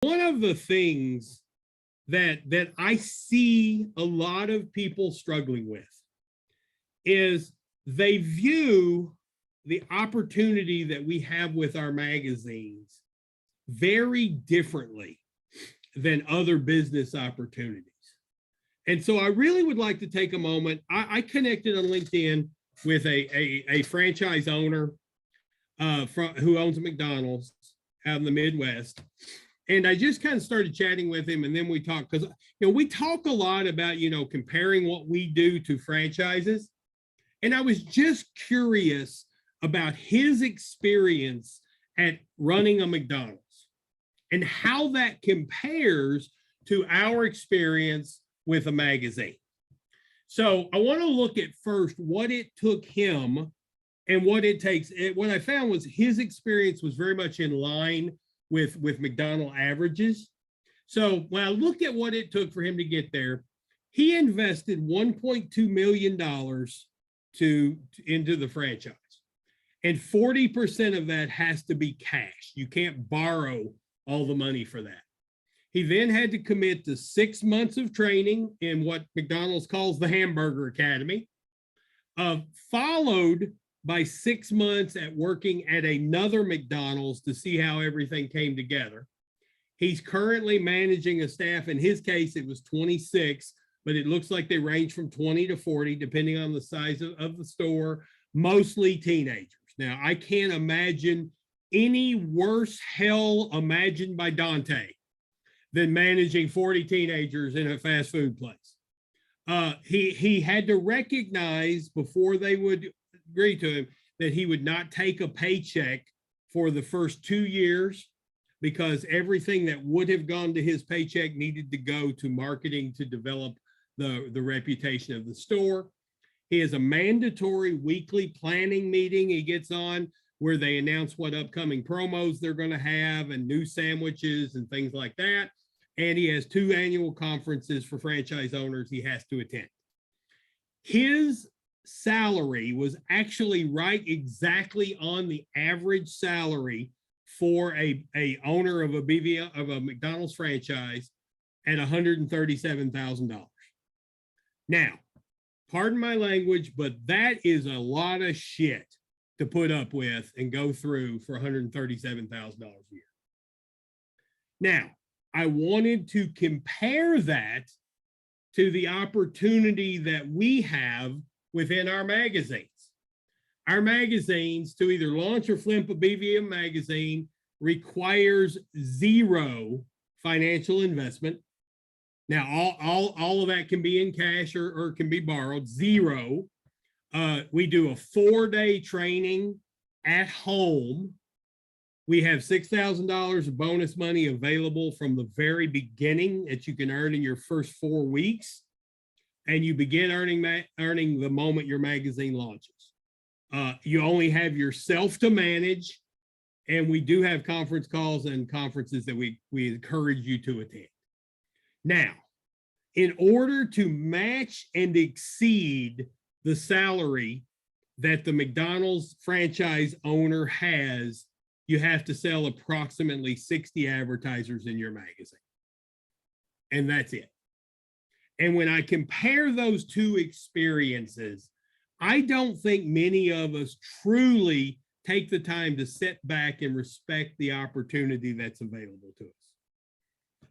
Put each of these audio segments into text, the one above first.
One of the things that I see a lot of people struggling with is they view the opportunity that we have with our magazines very differently than other business opportunities. And so I really would like to take a moment. I connected on LinkedIn with a franchise owner who owns a McDonald's out in the Midwest. And I just kind of started chatting with him, and then we talked, because we talk a lot about comparing what we do to franchises. And I was just curious about his experience at running a McDonald's and how that compares to our experience with a magazine. So I want to look at first what it took him and what it takes. What I found was his experience was very much in line with McDonald's averages. So when I looked at what it took for him to get there, he invested $1.2 million into the franchise. And 40% of that has to be cash. You can't borrow all the money for that. He then had to commit to 6 months of training in what McDonald's calls the Hamburger Academy, followed by 6 months at working at another McDonald's to see how everything came together. He's currently managing a staff. In his case, it was 26, but it looks like they range from 20 to 40, depending on the size of the store, mostly teenagers. Now, I can't imagine any worse hell imagined by Dante than managing 40 teenagers in a fast food place. He had to recognize before they would agree to him that he would not take a paycheck for the first 2 years, because everything that would have gone to his paycheck needed to go to marketing to develop the reputation of the store. He has a mandatory weekly planning meeting he gets on where they announce what upcoming promos they're going to have and new sandwiches and things like that. And he has 2 annual conferences for franchise owners he has to attend. His salary was actually right exactly on the average salary for a owner of a BVM, of a McDonald's franchise, at $137,000. Now, pardon my language, but that is a lot of shit to put up with and go through for $137,000 a year. Now, I wanted to compare that to the opportunity that we have within our magazines. Our magazines, to either launch or flip a BVM magazine, requires 0 financial investment. Now, all of that can be in cash or can be borrowed. 0. We do a 4-day training at home. We have $6,000 of bonus money available from the very beginning that you can earn in your first 4 weeks. And you begin earning the moment your magazine launches. You only have yourself to manage. And we do have conference calls and conferences that we encourage you to attend. Now, in order to match and exceed the salary that the McDonald's franchise owner has, you have to sell approximately 60 advertisers in your magazine. And that's it. And when I compare those 2 experiences, I don't think many of us truly take the time to sit back and respect the opportunity that's available to us.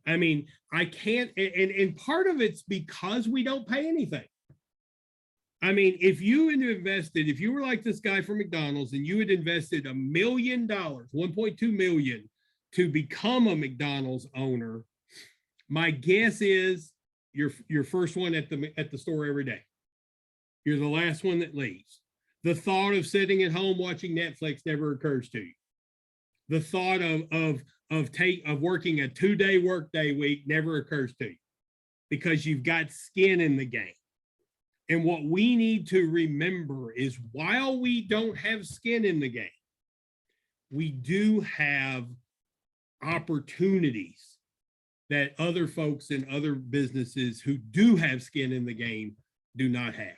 I mean, I can't, and part of it's because we don't pay anything. I mean, if you had invested, if you were like this guy from McDonald's and you had invested $1 million, 1.2 million to become a McDonald's owner, my guess is you're first one at the store every day. You're the last one that leaves. The thought of sitting at home watching Netflix never occurs to you. The thought of working a 2-day workday week never occurs to you, because you've got skin in the game. And what we need to remember is, while we don't have skin in the game, we do have opportunities that other folks in other businesses who do have skin in the game do not have.